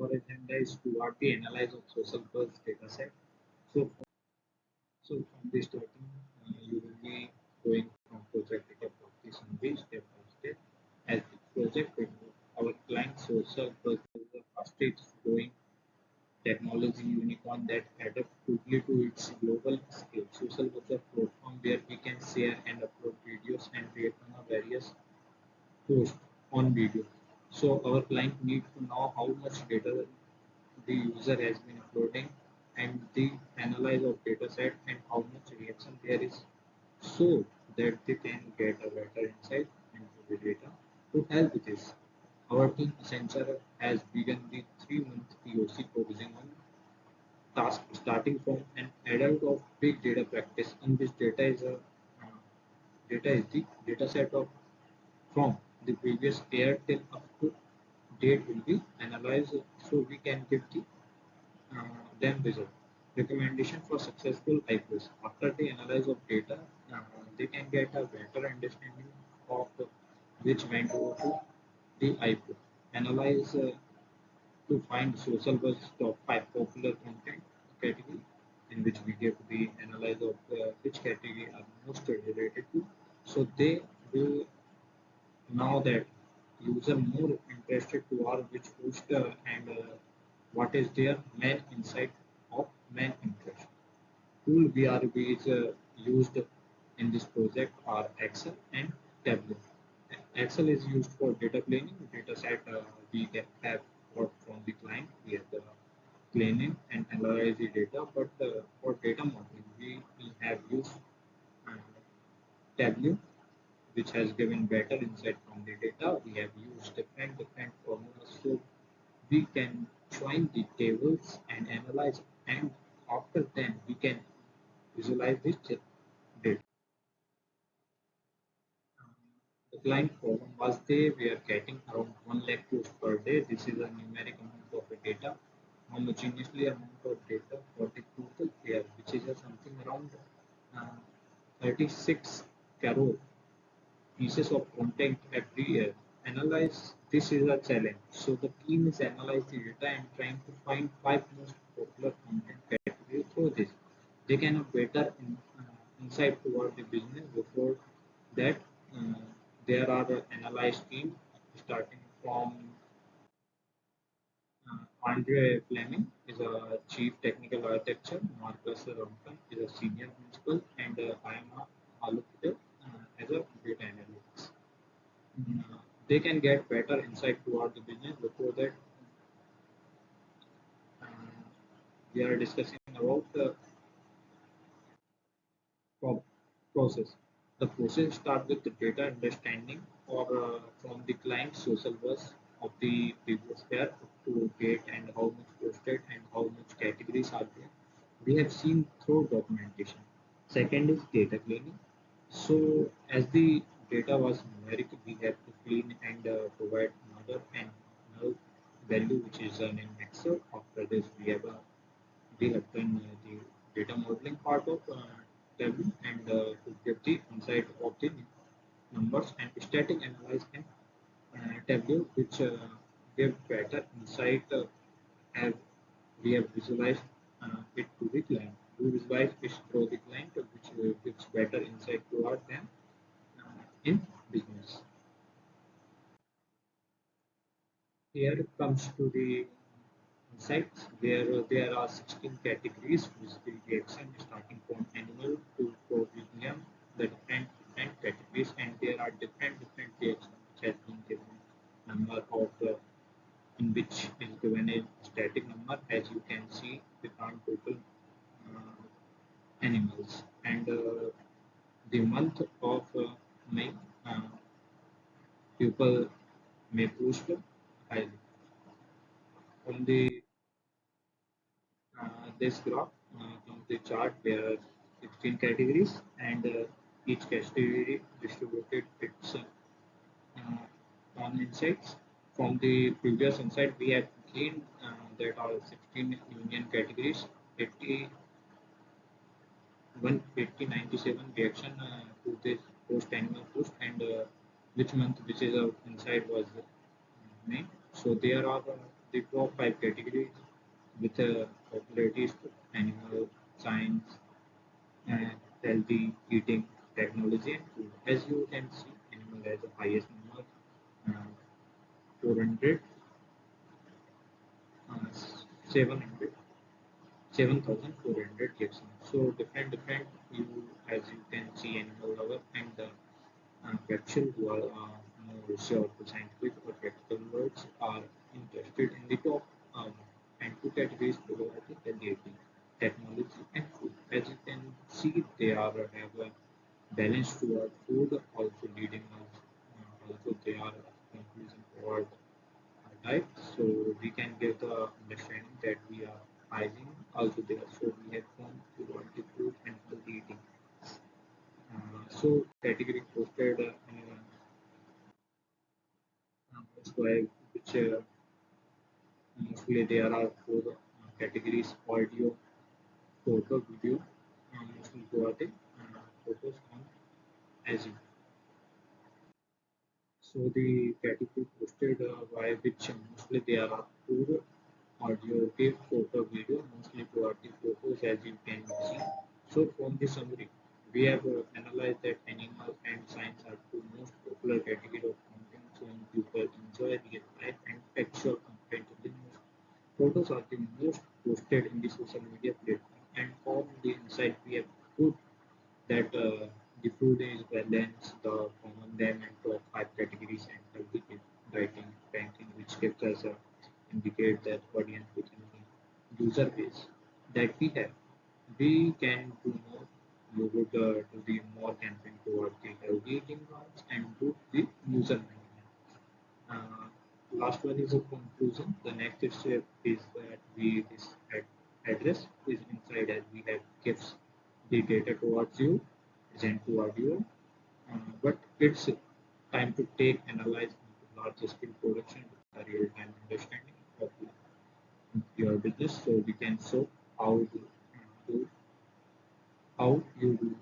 our agenda is toward the analyze of social buzz data set. So, from the starting, you will be going from project data practice on which step by step. As the project will move, our client social buzz is the fastest growing technology unicorn that adapts quickly to its global scale. Social buzz is a platform where we can share and upload videos and create various post on video. So our client needs to know how much data the user has been uploading and the analyze of data set and how much reaction there is so that they can get a better insight into the data. To help with this, our team Accenture has begun the 3-month POC focusing on task starting from an adult of big data practice in which data is the data set of from the previous year till up to date will be analyzed so we can give the them result. Recommendation for successful IPOs. After the analysis of data, they can get a better understanding of which went over to the IPO. Analyze to find social buzz top 5 popular content category in which we give the analysis of which category are most related to. So they will now that user more interested to our which post and what is their main insight of main interest. Tool VRB is used in this project are Excel and Tableau. Excel is used for data cleaning. Data set we have got from the client. We have the cleaning and analyze the data. But for data modeling, we have used uh, Tableau which has given better insight from the data. We have used different formulas so we can join the tables and analyze and after then we can visualize this data. The client problem was they were getting around 1 lakh posts per day. This is a numeric amount of the data, homogeneously amount of data for the total year, which is something around uh, 36 crore pieces of content every year. Analyze this is a challenge. So the team is analyzing the data and trying to find 5 most popular content categories through this. They can have better insight toward the business before that. Uh, there are analyzed team starting from Andre Fleming is a chief technical architecture, Marcus Rompton is a senior principal, and I am a allocated as a data analyst. They can get better insight toward the business. Before that, uh, we are discussing about the pro- process. The process starts with the data understanding or from the client social bus of the previous year up to date and how much posted and how much categories are there. We have seen through documentation. Second is data cleaning. So as the data was numeric, we have to clean and provide another and null value which is in Excel. After this, we have done the data modeling part of Tableau and to get the insight of the numbers and static analyze in Tableau, which give better insight as we have visualized it to the client. We visualize it through the client, which gives better insight toward them in business. Here comes to the insights. There are 16 categories which the reaction starting from animal to premium, the different categories, and there are different reactions which has been given number of in which is given a static number as you can see the total uh, animals and the month of May uh, people may post highly on the this graph from the chart there are 16 categories and each category distributed its on insights. From the previous insight we have gained that are 16 union categories, 80 180 97 reaction to this post animal post and which month which is inside was May. So there are the top five categories with popularities: animal, science, and healthy eating, technology, and food. As you can see, animal has the highest number, uh, 400, 700, 7,400 gives. So different you as you can see animal lover and the capsule who are more sure to scientific or practical words are interested in the top um, and two categories probiotic and eating, technology and food. As you can see, they are have a balance toward food, also leading us, also they are conclusion toward right? So we can get the understanding that we are hygiene also there. So we have come toward the food and healthy eating. So category posted square which mostly there are four categories: audio, photo, video, mostly poetic, focus on as you. So the category posted by which mostly there are four: audio, tape, photo, video, mostly poetic photos as you can see. So from the summary, we have analyzed that animal and science are two most popular category of content showing people enjoy real life and actual content in the most. Photos are the most posted in the social media platform, and from the insight we have put that the food is balanced, the common them and top five categories and healthy writing, ranking, which gives us indicate that audience within the user base that we have. We can do more. You would do the more campaign toward the healthy eating goals and do the user management. Uh, Last one is a conclusion. The next step is that we this address is inside as we have gives the data towards you, present toward you, but it's time to take analyze into large scale production with a real time understanding of your business so we can show how do how you do